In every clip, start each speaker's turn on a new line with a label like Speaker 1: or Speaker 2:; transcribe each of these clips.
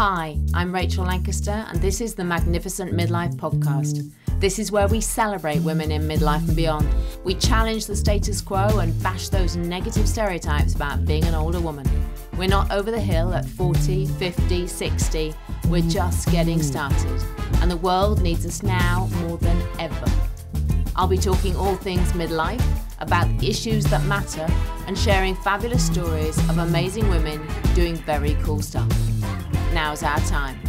Speaker 1: Hi, I'm Rachel Lancaster, and this is the Magnificent Midlife Podcast. This is where we celebrate women in midlife and beyond. We challenge the status quo and bash those negative stereotypes about being an older woman. We're not over the hill at 40, 50, 60. We're just getting started. And the world needs us now more than ever. I'll be talking all things midlife, about the issues that matter, and sharing fabulous stories of amazing women doing very cool stuff. Now's our time.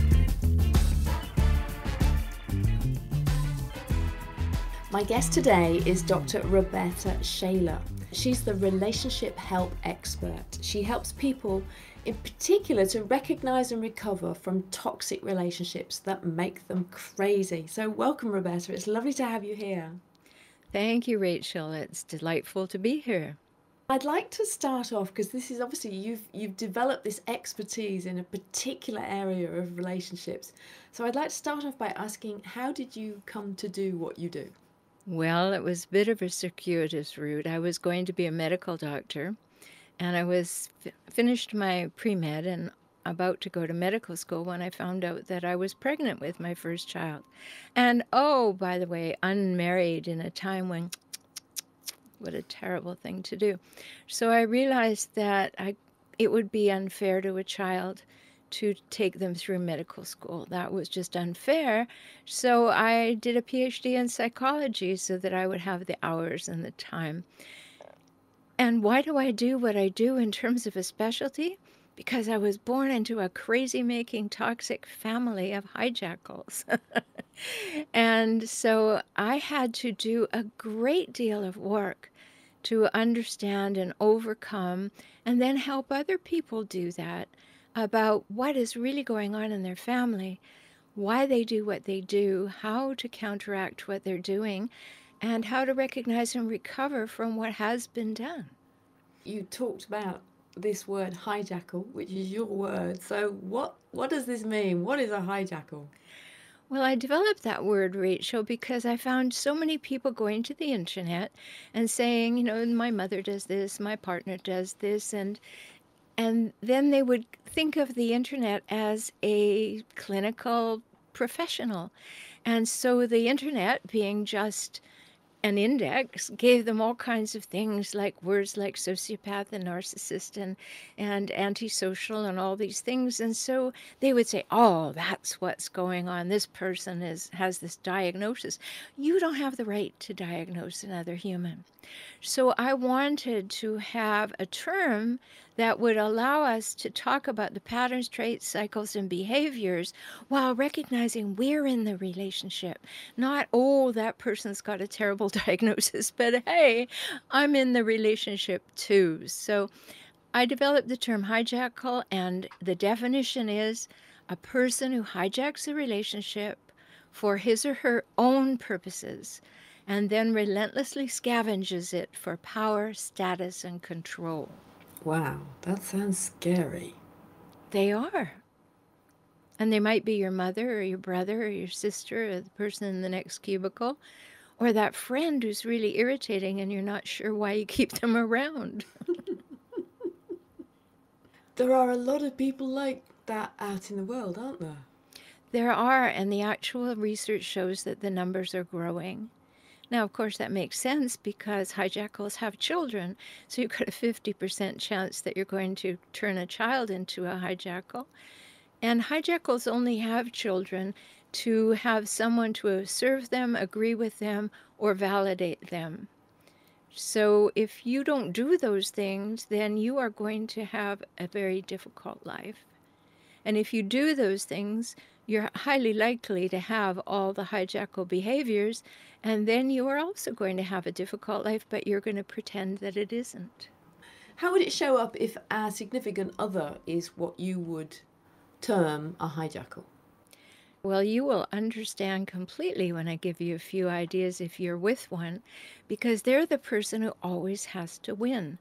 Speaker 1: My guest today is Dr. Rhoberta Shaler. She's the relationship help expert. She helps people in particular to recognize and recover from toxic relationships that make them crazy. So welcome, Rhoberta. It's lovely to have you here.
Speaker 2: Thank you, Rachel. It's delightful to be here.
Speaker 1: I'd like to start off because this is obviously you've developed this expertise in a particular area of relationships. So I'd like to start off by asking, how did you come to do what you do?
Speaker 2: Well, it was a bit of a circuitous route. I was going to be a medical doctor, and I was finished my pre-med and about to go to medical school when I found out that I was pregnant with my first child. And oh, by the way, unmarried in a time when what a terrible thing to do. So I realized that it would be unfair to a child to take them through medical school. That was just unfair. So I did a PhD in psychology so that I would have the hours and the time. And why do I do what I do in terms of a specialty? Because I was born into a crazy-making, toxic family of hijackals. And so I had to do a great deal of work to understand and overcome, and then help other people do that, about what is really going on in their family, why they do what they do, how to counteract what they're doing, and how to recognize and recover from what has been done.
Speaker 1: You talked about this word hijackal, which is your word. So what does this mean? What is a hijackal?
Speaker 2: Well, I developed that word, Rachel, because I found so many people going to the internet and saying, you know, my mother does this, my partner does this, and then they would think of the internet as a clinical professional. And so the internet, being just an index, gave them all kinds of things like words like sociopath and narcissist and antisocial and all these things. And so they would say, oh, that's what's going on. This person has this diagnosis. You don't have the right to diagnose another human. So I wanted to have a term that would allow us to talk about the patterns, traits, cycles, and behaviors while recognizing we're in the relationship. Not, oh, that person's got a terrible diagnosis, but hey, I'm in the relationship too. So I developed the term hijackal, and the definition is a person who hijacks a relationship for his or her own purposes, and then relentlessly scavenges it for power, status, and control.
Speaker 1: Wow, that sounds scary.
Speaker 2: They are. And they might be your mother or your brother or your sister or the person in the next cubicle, or that friend who's really irritating and you're not sure why you keep them around.
Speaker 1: There are a lot of people like that out in the world, aren't there?
Speaker 2: There are, and the actual research shows that the numbers are growing. Now, of course, that makes sense because hijackals have children, so you've got a 50% chance that you're going to turn a child into a hijackal. And hijackals only have children to have someone to serve them, agree with them, or validate them. So if you don't do those things, then you are going to have a very difficult life. And if you do those things, you're highly likely to have all the hijackal behaviors, and then you are also going to have a difficult life, but you're going to pretend that it isn't.
Speaker 1: How would it show up if our significant other is what you would term a hijackal?
Speaker 2: Well, you will understand completely when I give you a few ideas if you're with one, because they're the person who always has to win,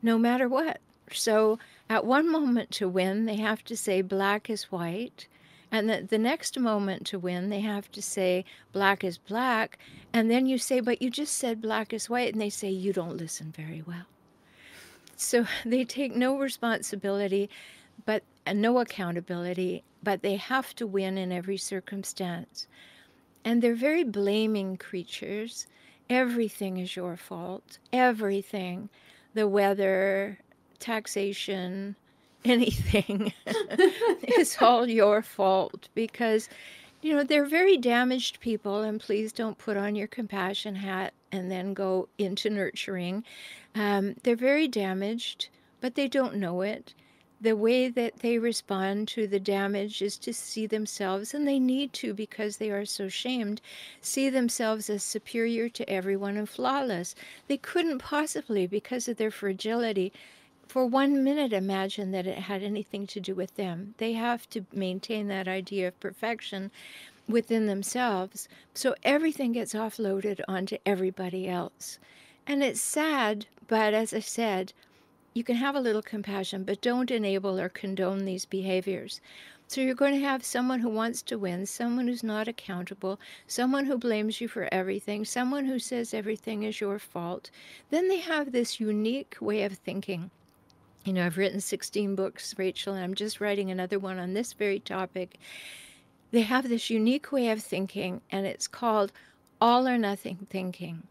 Speaker 2: no matter what. So at one moment to win, they have to say black is white. And the next moment to win, they have to say black is black. And then you say, but you just said black is white. And they say, you don't listen very well. So they take no responsibility, but no accountability, but they have to win in every circumstance. And they're very blaming creatures. Everything is your fault. Everything. The weather, taxation, anything is all your fault because, they're very damaged people. And please don't put on your compassion hat and then go into nurturing. They're very damaged, but they don't know it. The way that they respond to the damage is to see themselves, and they need to because they are so shamed, see themselves as superior to everyone and flawless. They couldn't possibly, because of their fragility, for 1 minute imagine that it had anything to do with them. They have to maintain that idea of perfection within themselves, so everything gets offloaded onto everybody else. And it's sad, but as I said, you can have a little compassion, but don't enable or condone these behaviors. So you're going to have someone who wants to win, someone who's not accountable, someone who blames you for everything, someone who says everything is your fault. Then they have this unique way of thinking. I've written 16 books, Rachel, and I'm just writing another one on this very topic. They have this unique way of thinking, and it's called all or nothing thinking.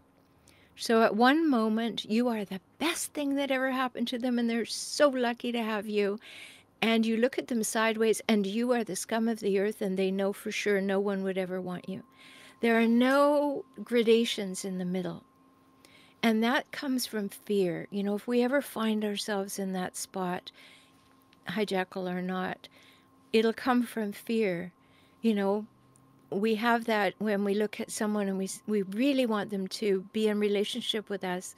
Speaker 2: So at one moment, you are the best thing that ever happened to them, and they're so lucky to have you. And you look at them sideways, and you are the scum of the earth, and they know for sure no one would ever want you. There are no gradations in the middle. And that comes from fear. If we ever find ourselves in that spot, hijackal or not, it'll come from fear. We have that when we look at someone and we really want them to be in relationship with us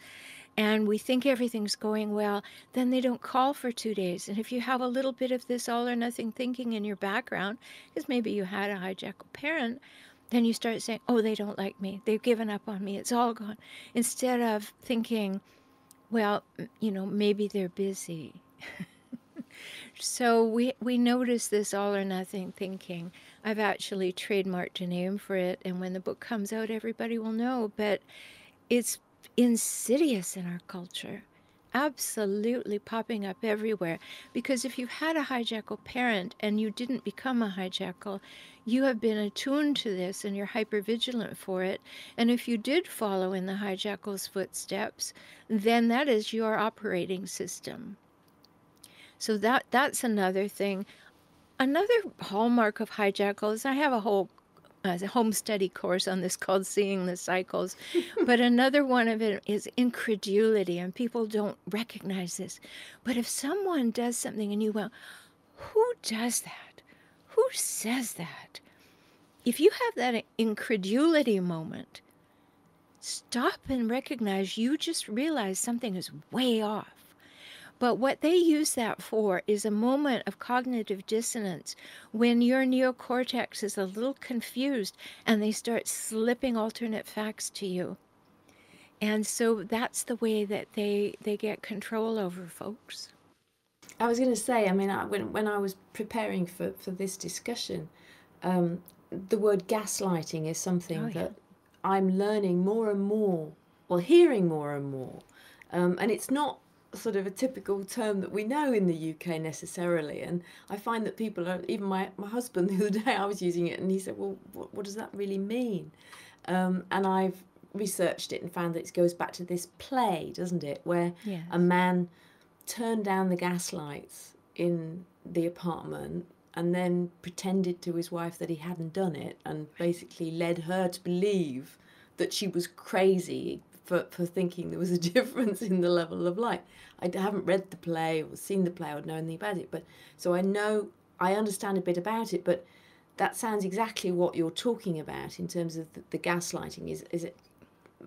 Speaker 2: and we think everything's going well, then they don't call for 2 days. And if you have a little bit of this all or nothing thinking in your background, because maybe you had a hijackal parent, then you start saying, oh, they don't like me. They've given up on me. It's all gone. Instead of thinking, well, maybe they're busy. So we notice this all or nothing thinking. I've actually trademarked a name for it, and when the book comes out, everybody will know. But it's insidious in our culture, absolutely popping up everywhere. Because if you've had a hijackal parent and you didn't become a hijackal, you have been attuned to this and you're hypervigilant for it. And if you did follow in the hijackal's footsteps, then that is your operating system. So that's another thing. Another hallmark of hijackal is I have a whole home study course on this called Seeing the Cycles. But another one of it is incredulity, and people don't recognize this. But if someone does something and you go, who does that? Who says that? If you have that incredulity moment, stop and recognize you just realized something is way off. But what they use that for is a moment of cognitive dissonance when your neocortex is a little confused and they start slipping alternate facts to you. And so that's the way that they get control over folks.
Speaker 1: I was going to say, when I was preparing for this discussion, the word gaslighting is something that I'm learning more and more, well, hearing more and more. And it's not sort of a typical term that we know in the UK necessarily, and I find that people are, even my husband the other day I was using it and he said, well, what does that really mean? And I've researched it and found that it goes back to this play, doesn't it, where a man turned down the gas lights in the apartment and then pretended to his wife that he hadn't done it and basically led her to believe that she was crazy for thinking there was a difference in the level of light. I haven't read the play or seen the play or know anything about it, but so I understand a bit about it, but that sounds exactly what you're talking about in terms of the gaslighting. Is it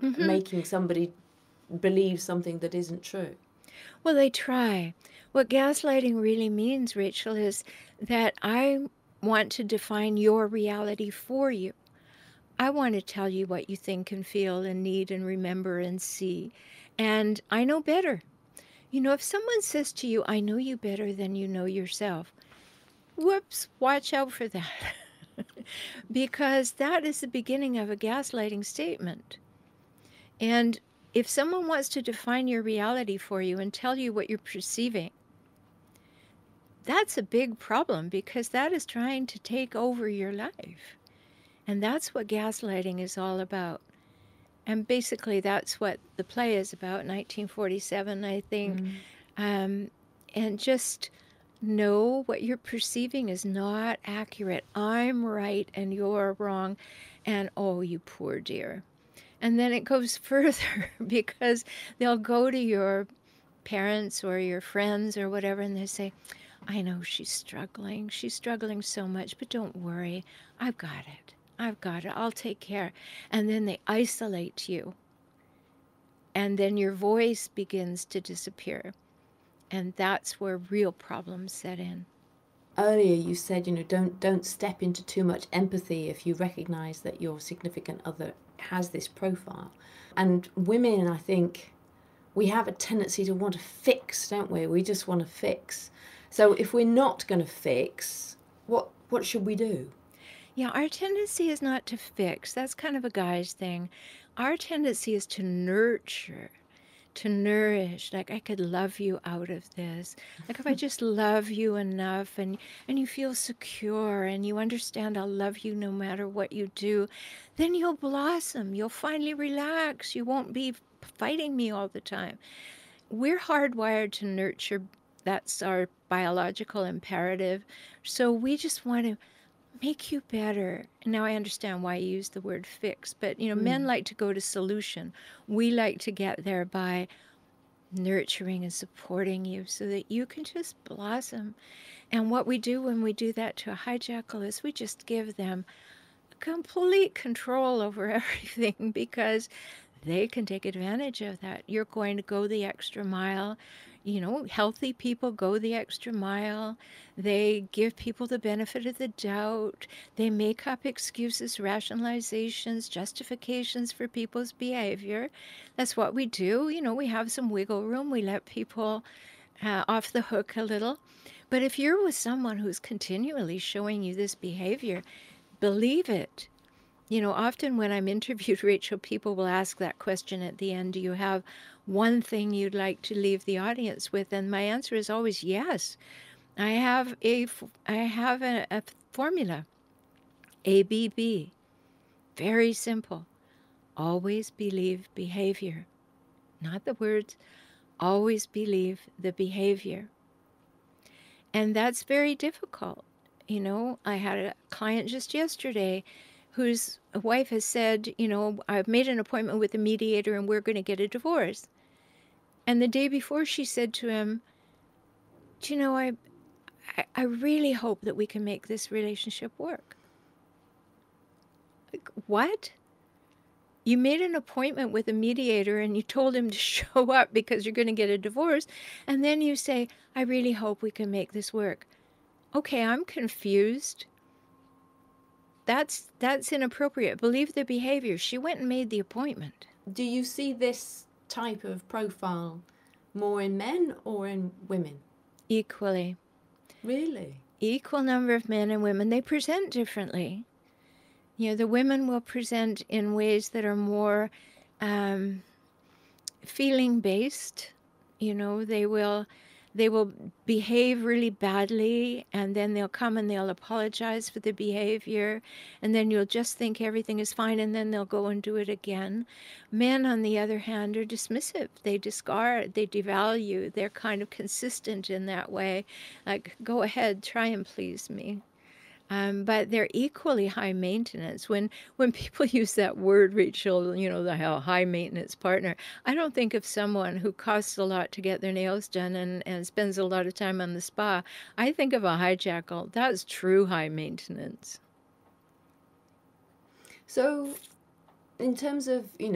Speaker 1: making somebody believe something that isn't true?
Speaker 2: Well, they try. What gaslighting really means, Rachel, is that I want to define your reality for you. I want to tell you what you think and feel and need and remember and see. And I know better. If someone says to you, I know you better than you know yourself, whoops, watch out for that. Because that is the beginning of a gaslighting statement. And if someone wants to define your reality for you and tell you what you're perceiving, that's a big problem because that is trying to take over your life. And that's what gaslighting is all about. And basically, that's what the play is about, 1947, I think. Um, and just know what you're perceiving is not accurate. I'm right and you're wrong. And oh, you poor dear. And then it goes further because they'll go to your parents or your friends or whatever, and they say, I know she's struggling. She's struggling so much, but don't worry. I've got it. I've got it. I'll take care. And then they isolate you. And then your voice begins to disappear. And that's where real problems set in.
Speaker 1: Earlier you said, don't step into too much empathy if you recognize that your significant other has this profile. And women, I think, we have a tendency to want to fix, don't we? We just want to fix. So if we're not going to fix, what should we do?
Speaker 2: Yeah, our tendency is not to fix. That's kind of a guy's thing. Our tendency is to nurture, to nourish. Like, I could love you out of this. Like, if I just love you enough and you feel secure and you understand I'll love you no matter what you do, then you'll blossom. You'll finally relax. You won't be fighting me all the time. We're hardwired to nurture. That's our biological imperative. So we just want to make you better. Now I understand why you use the word fix, but men like to go to solution. We like to get there by nurturing and supporting you so that you can just blossom. And what we do when we do that to a hijackal is we just give them complete control over everything because they can take advantage of that. You're going to go the extra mile. Healthy people go the extra mile. They give people the benefit of the doubt. They make up excuses, rationalizations, justifications for people's behavior. That's what we do. We have some wiggle room. We let people off the hook a little. But if you're with someone who's continually showing you this behavior, believe it. Often when I'm interviewed, Rachel, people will ask that question at the end, do you have one thing you'd like to leave the audience with? And my answer is always yes. I have a formula, ABB, very simple. Always believe behavior, not the words, always believe the behavior. And that's very difficult. I had a client just yesterday whose wife has said, I've made an appointment with a mediator and we're going to get a divorce. And the day before she said to him, do you know, I really hope that we can make this relationship work. Like, what? You made an appointment with a mediator and you told him to show up because you're going to get a divorce. And then you say, I really hope we can make this work. Okay, I'm confused. That's inappropriate. Believe the behavior. She went and made the appointment.
Speaker 1: Do you see this type of profile more in men or in women?
Speaker 2: Equally.
Speaker 1: Really?
Speaker 2: Equal number of men and women. They present differently. The women will present in ways that are more feeling-based. They will behave really badly, and then they'll come and they'll apologize for the behavior, and then you'll just think everything is fine, and then they'll go and do it again. Men, on the other hand, are dismissive. They discard, they devalue. They're kind of consistent in that way. Like, go ahead, try and please me. But they're equally high maintenance. When people use that word, Rachel, the high maintenance partner, I don't think of someone who costs a lot to get their nails done and spends a lot of time on the spa. I think of a hijackal. That's true high maintenance.
Speaker 1: So, in terms of, if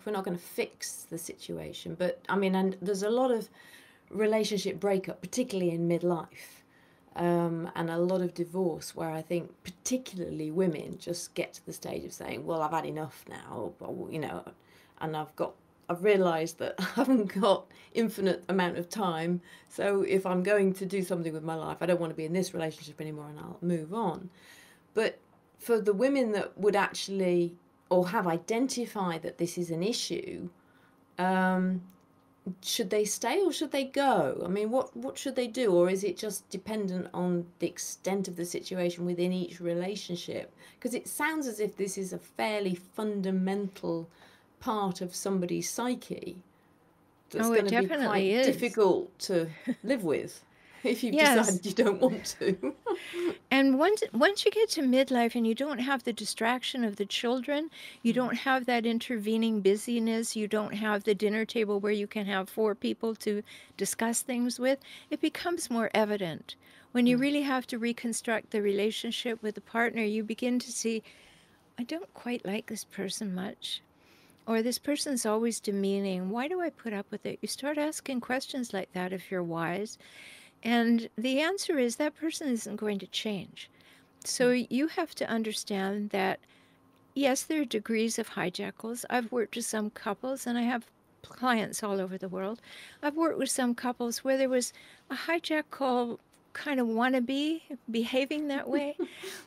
Speaker 1: we're not going to fix the situation, but and there's a lot of relationship breakup, particularly in midlife. And a lot of divorce where I think particularly women just get to the stage of saying, well, I've had enough now, and I've realised that I haven't got infinite amount of time. So if I'm going to do something with my life, I don't want to be in this relationship anymore and I'll move on. But for the women that would actually, or have identified that this is an issue, should they stay or should they go? I mean, what should they do? Or is it just dependent on the extent of the situation within each relationship? Because it sounds as if this is a fairly fundamental part of somebody's psyche that's
Speaker 2: Oh,
Speaker 1: going
Speaker 2: it
Speaker 1: to be
Speaker 2: definitely
Speaker 1: quite
Speaker 2: is.
Speaker 1: difficult to live with if you've
Speaker 2: Yes.
Speaker 1: decided you don't want to.
Speaker 2: And once you get to midlife and you don't have the distraction of the children, you don't have that intervening busyness, you don't have the dinner table where you can have 4 people to discuss things with, it becomes more evident. When you really have to reconstruct the relationship with the partner, you begin to see, I don't quite like this person much. Or this person's always demeaning. Why do I put up with it? You start asking questions like that if you're wise. And the answer is that person isn't going to change. So you have to understand that, yes, there are degrees of hijackals. I've worked with some couples, and I have clients all over the world. I've worked with some couples where there was a hijackal kind of wannabe behaving that way.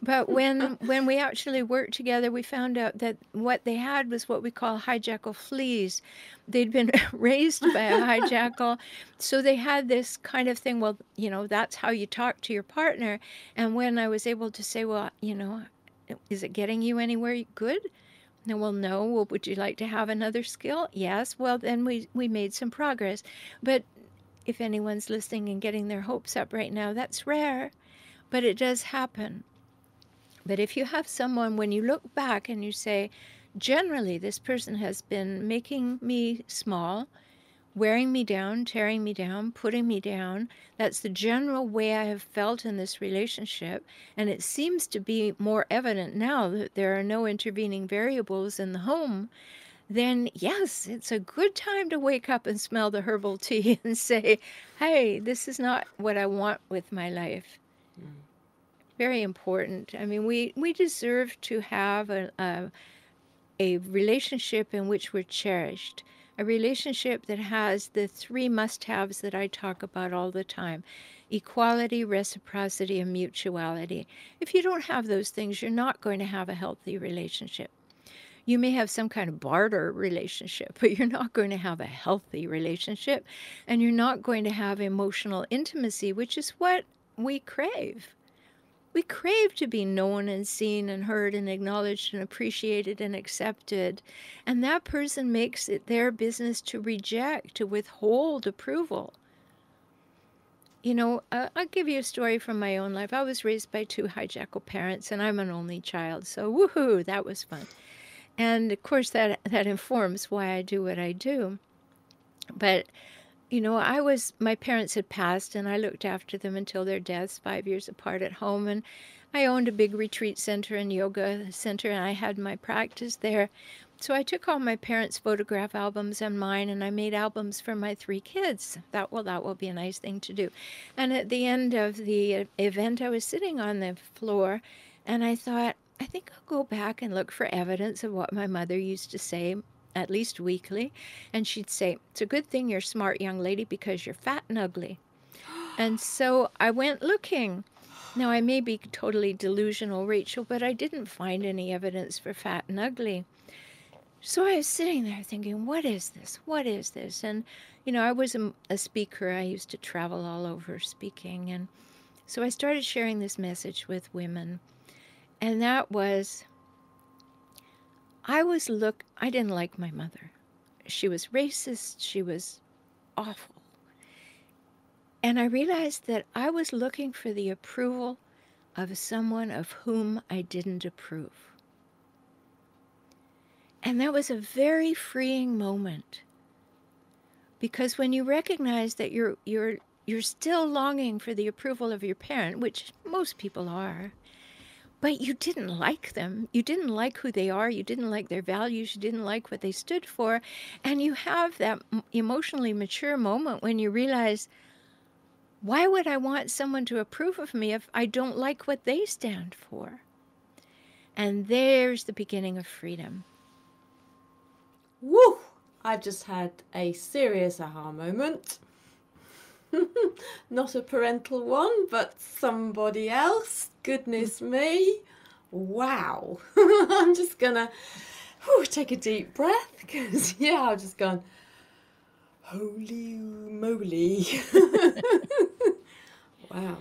Speaker 2: But when we actually worked together, we found out that what they had was what we call hijackal fleas. They'd been raised by a hijackal, so they had this kind of thing, well, you know, that's how you talk to your partner. And when I was able to say, well, you know, is it getting you anywhere good? No, well, no. Well, would you like to have another skill? Yes. Well, then we made some progress. But if anyone's listening and getting their hopes up right now, that's rare, but it does happen. But if you have someone, when you look back and you say, generally, this person has been making me small, wearing me down, tearing me down, putting me down. That's the general way I have felt in this relationship. And it seems to be more evident now that there are no intervening variables in the home. Then yes, it's a good time to wake up and smell the herbal tea and say, hey, this is not what I want with my life. Very important. I mean, we deserve to have a relationship in which we're cherished, a relationship that has the 3 must-haves that I talk about all the time: equality, reciprocity, and mutuality. If you don't have those things, you're not going to have a healthy relationship. You may have some kind of barter relationship, but you're not going to have a healthy relationship, and you're not going to have emotional intimacy, which is what we crave. We crave to be known and seen and heard and acknowledged and appreciated and accepted. And that person makes it their business to reject, to withhold approval. You know, I'll give you a story from my own life. I was raised by 2 hijackal parents, and I'm an only child. So woohoo, that was fun. And of course, that informs why I do what I do. But, you know, my parents had passed, and I looked after them until their deaths, 5 years apart at home. And I owned a big retreat center and yoga center, and I had my practice there. So I took all my parents' photograph albums and mine, and I made albums for my 3 kids. That will be a nice thing to do. And at the end of the event, I was sitting on the floor, and I thought, I think I'll go back and look for evidence of what my mother used to say, at least weekly. And she'd say, it's a good thing you're a smart young lady because you're fat and ugly. And so I went looking. Now, I may be totally delusional, Rachel, but I didn't find any evidence for fat and ugly. So I was sitting there thinking, what is this? What is this? And, you know, I was a speaker. I used to travel all over speaking. And so I started sharing this message with women. And that was, I didn't like my mother. She was racist. She was awful. And I realized that I was looking for the approval of someone of whom I didn't approve. And that was a very freeing moment. Because when you recognize that you're still longing for the approval of your parent, which most people are, but you didn't like them. You didn't like who they are. You didn't like their values. You didn't like what they stood for. And you have that emotionally mature moment when you realize, why would I want someone to approve of me if I don't like what they stand for? And there's the beginning of freedom.
Speaker 1: Woo! I've just had a serious aha moment. Not a parental one, but somebody else. Goodness me. Wow. I'm just gonna take a deep breath because, yeah, I've just gone, Holy moly. Wow.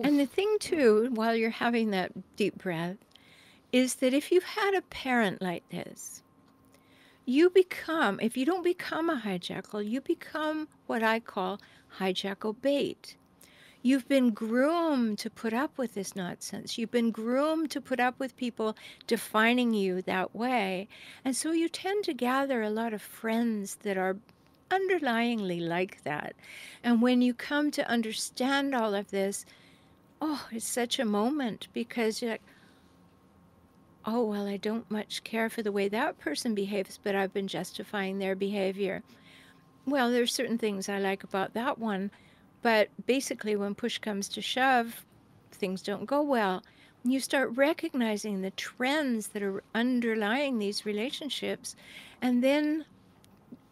Speaker 2: And the thing too, while you're having that deep breath, is that if you've had a parent like this, if you don't become a hijackal, you become what I call hijackal bait. You've been groomed to put up with this nonsense. You've been groomed to put up with people defining you that way. And so you tend to gather a lot of friends that are underlyingly like that. And when you come to understand all of this, oh, it's such a moment, because you're like, oh, well, I don't much care for the way that person behaves, but I've been justifying their behavior. Well, there's certain things I like about that one, but basically when push comes to shove, things don't go well. You start recognizing the trends that are underlying these relationships, and then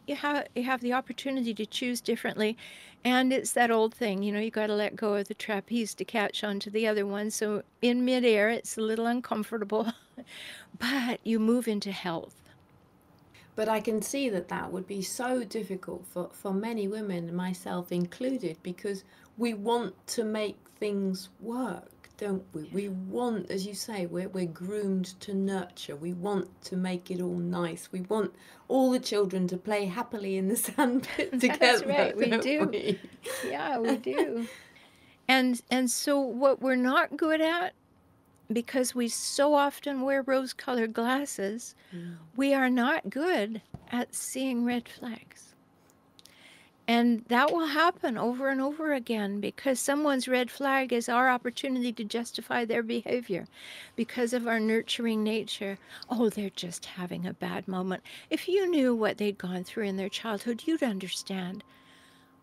Speaker 2: you have the opportunity to choose differently. And it's that old thing, you got to let go of the trapeze to catch onto the other one. So in midair, it's a little uncomfortable, but you move into health.
Speaker 1: But I can see that that would be so difficult for many women, myself included, because we want to make things work, don't we?
Speaker 2: Yeah.
Speaker 1: We want, as you say, we're groomed to nurture. We want to make it all nice. We want all the children to play happily in the sandpit together.
Speaker 2: That's right, we
Speaker 1: don't
Speaker 2: do.
Speaker 1: we?
Speaker 2: Yeah, we do. And so what we're not good at, because we so often wear rose-colored glasses, we are not good at seeing red flags. And that will happen over and over again, because someone's red flag is our opportunity to justify their behavior because of our nurturing nature. Oh, they're just having a bad moment. If you knew what they'd gone through in their childhood, you'd understand.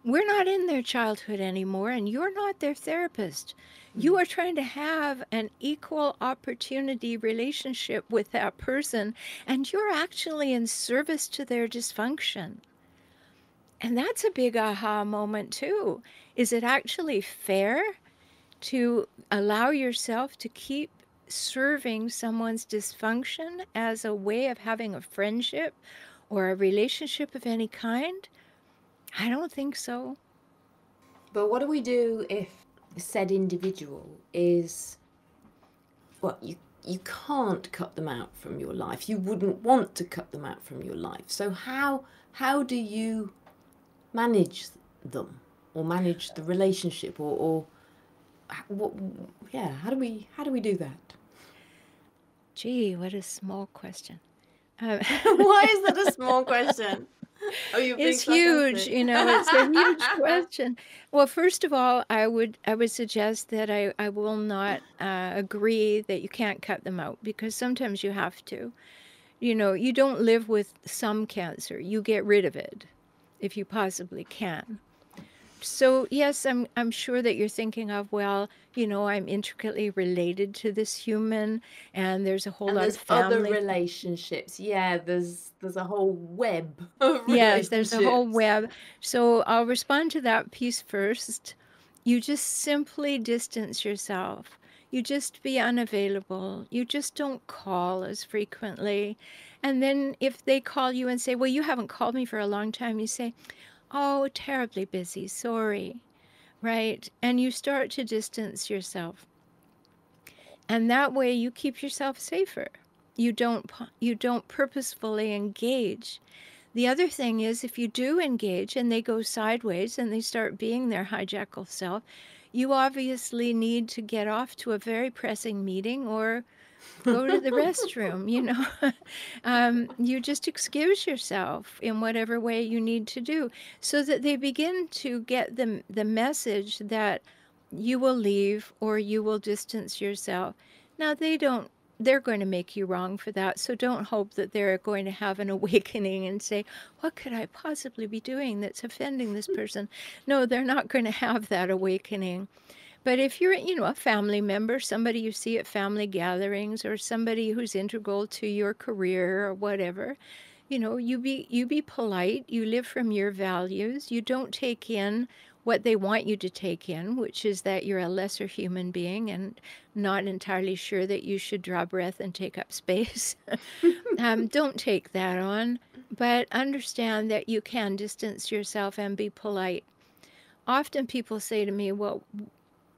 Speaker 2: We're not in their childhood anymore, and you're not their therapist. You are trying to have an equal opportunity relationship with that person, and you're actually in service to their dysfunction. And that's a big aha moment too. Is it actually fair to allow yourself to keep serving someone's dysfunction as a way of having a friendship or a relationship of any kind? I don't think so.
Speaker 1: But what do we do if said individual is, well, you can't cut them out from your life. You wouldn't want to cut them out from your life. So how do you manage them, or manage the relationship, or what? Yeah, how do we do that?
Speaker 2: Gee, what a small question.
Speaker 1: Why is that a small question? Oh, you're being
Speaker 2: It's huge,
Speaker 1: sarcastic.
Speaker 2: it's a huge question. Well, first of all, I would suggest that I will not agree that you can't cut them out, because sometimes you have to. You don't live with some cancer. You get rid of it if you possibly can. So yes, I'm sure that you're thinking of, well, I'm intricately related to this human, and there's a whole
Speaker 1: And
Speaker 2: lot
Speaker 1: there's
Speaker 2: of
Speaker 1: other
Speaker 2: family.
Speaker 1: relationships. Yeah, there's a whole web of
Speaker 2: Yes, there's a whole
Speaker 1: relationships.
Speaker 2: web. So I'll respond to that piece first. You just simply distance yourself. You just be unavailable. You just don't call as frequently. And then if they call you and say, well, you haven't called me for a long time, you say, oh, terribly busy, sorry, right? And you start to distance yourself. And that way you keep yourself safer. You don't purposefully engage. The other thing is, if you do engage and they go sideways and they start being their hijackal self, you obviously need to get off to a very pressing meeting or go to the restroom, you just excuse yourself in whatever way you need to do, so that they begin to get the message that you will leave or you will distance yourself. Now, they're going to make you wrong for that, so don't hope that they're going to have an awakening and say, what could I possibly be doing that's offending this person? No, they're not going to have that awakening. But if you're, a family member, somebody you see at family gatherings, or somebody who's integral to your career or whatever, you be polite, you live from your values, you don't take in what they want you to take in, which is that you're a lesser human being and not entirely sure that you should draw breath and take up space. Don't take that on, But understand that you can distance yourself and be polite. Often people say to me, well,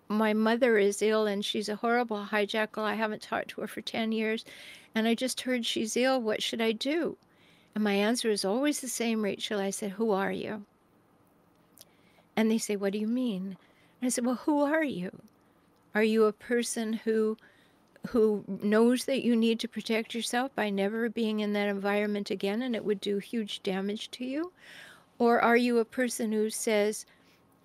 Speaker 2: my mother is ill and she's a horrible hijackal. I haven't talked to her for 10 years and I just heard she's ill. What should I do? And my answer is always the same, Rachel. I said, who are you? And they say, what do you mean? And I said, well, who are you? Are you a person who knows that you need to protect yourself by never being in that environment again and it would do huge damage to you? Or are you a person who says,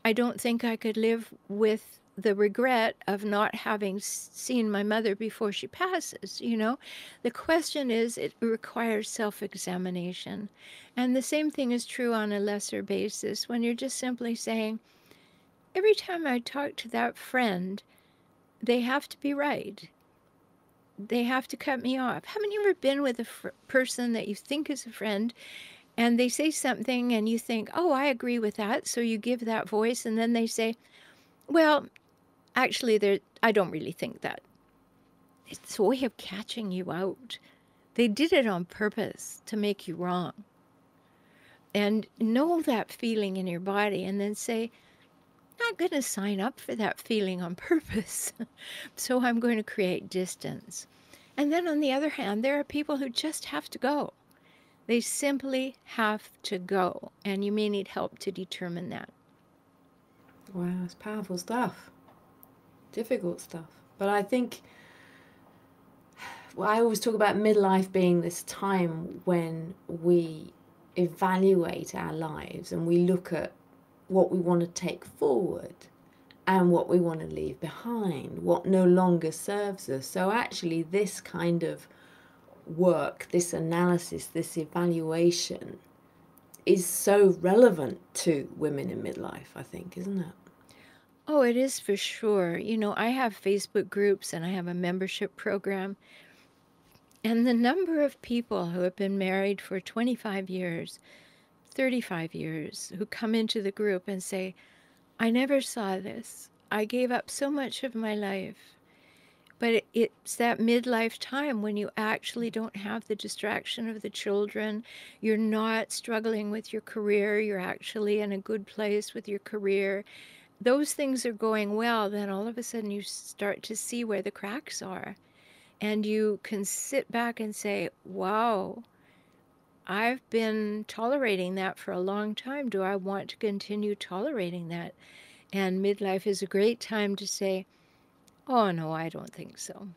Speaker 2: I don't think I could live with the regret of not having seen my mother before she passes, you know? The question is, it requires self-examination. And the same thing is true on a lesser basis when you're just simply saying, every time I talk to that friend, they have to be right. They have to cut me off. Haven't you ever been with a person that you think is a friend and they say something and you think, oh, I agree with that. So you give that voice and then they say, well, actually, I don't really think that. It's a way of catching you out. They did it on purpose to make you wrong. And know that feeling in your body and then say, I'm not going to sign up for that feeling on purpose. So I'm going to create distance. And then on the other hand, there are people who just have to go. They simply have to go. And you may need help to determine that.
Speaker 1: Wow, it's powerful stuff. Difficult stuff. But I think, well, I always talk about midlife being this time when we evaluate our lives and we look at what we want to take forward and what we want to leave behind, what no longer serves us. So actually this kind of work, this analysis, this evaluation is so relevant to women in midlife, I think, isn't it?
Speaker 2: Oh, it is for sure. You know, I have Facebook groups and I have a membership program. And the number of people who have been married for 25 years, 35 years, who come into the group and say, I never saw this. I gave up so much of my life. But it's that midlife time when you actually don't have the distraction of the children. You're not struggling with your career. You're actually in a good place with your career. Those things are going well. Then all of a sudden you start to see where the cracks are. And you can sit back and say, wow, I've been tolerating that for a long time. Do I want to continue tolerating that? And midlife is a great time to say, oh, no, I don't think so.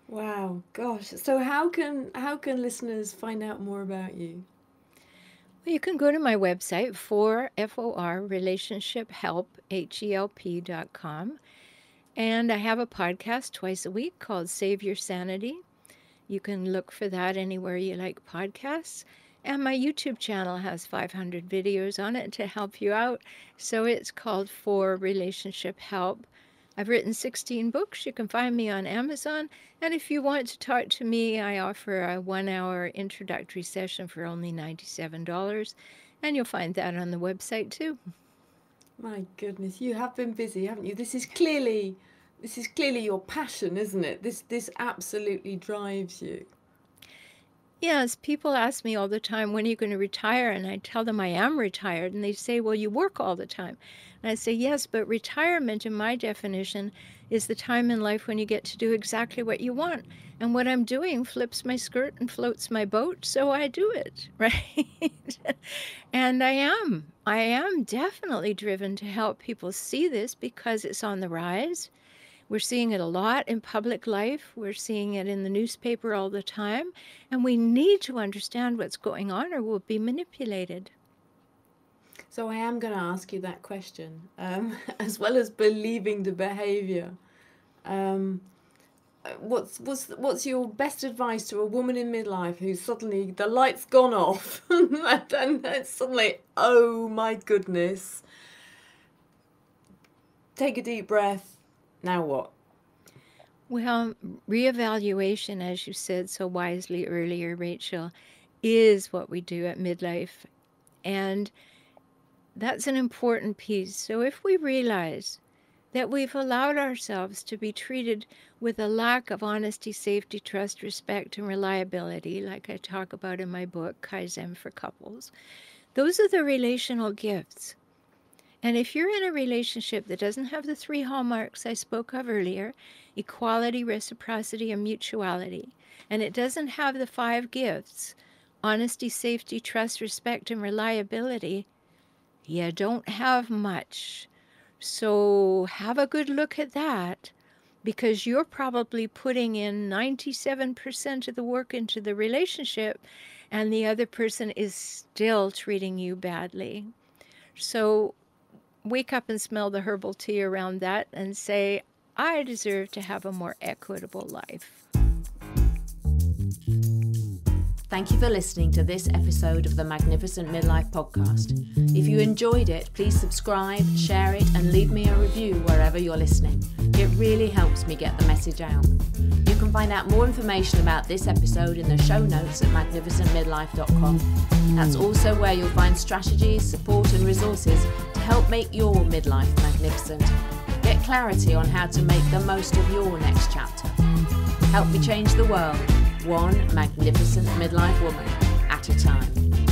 Speaker 1: Wow, gosh. So how can listeners find out more about you?
Speaker 2: Well, you can go to my website, for relationshiphelp.com. And I have a podcast twice a week called Save Your Sanity. You can look for that anywhere you like podcasts. And my YouTube channel has 500 videos on it to help you out. So it's called For Relationship Help. I've written 16 books. You can find me on Amazon. And if you want to talk to me, I offer a 1-hour introductory session for only $97. And you'll find that on the website too.
Speaker 1: My goodness, you have been busy, haven't you? This is clearly your passion, isn't it? This absolutely drives you.
Speaker 2: Yes, people ask me all the time, when are you going to retire? And I tell them I am retired. And they say, well, you work all the time. And I say, yes, but retirement, in my definition, is the time in life when you get to do exactly what you want. And what I'm doing flips my skirt and floats my boat, so I do it, right? And I am definitely driven to help people see this because it's on the rise. We're seeing it a lot in public life. We're seeing it in the newspaper all the time. And we need to understand what's going on or we'll be manipulated.
Speaker 1: So I am going to ask you that question, as well as believing the behaviour. What's your best advice to a woman in midlife who suddenly the light's gone off and it's suddenly, oh my goodness, take a deep breath. Now what?
Speaker 2: Well, reevaluation, as you said so wisely earlier, Rachel, is what we do at midlife. And that's an important piece. So if we realize that we've allowed ourselves to be treated with a lack of honesty, safety, trust, respect, and reliability, like I talk about in my book, Kaizen for Couples. Those are the relational gifts. And if you're in a relationship that doesn't have the 3 hallmarks I spoke of earlier, equality, reciprocity, and mutuality, and it doesn't have the 5 gifts, honesty, safety, trust, respect, and reliability, you don't have much. So have a good look at that, because you're probably putting in 97% of the work into the relationship, and the other person is still treating you badly. So wake up and smell the herbal tea around that and say, I deserve to have a more equitable life.
Speaker 1: Thank you for listening to this episode of the Magnificent Midlife Podcast. If you enjoyed it, please subscribe, share it, and leave me a review wherever you're listening. It really helps me get the message out. You can find out more information about this episode in the show notes at magnificentmidlife.com. That's also where you'll find strategies, support, and resources to help make your midlife magnificent. Get clarity on how to make the most of your next chapter. Help me change the world, one magnificent midlife woman at a time.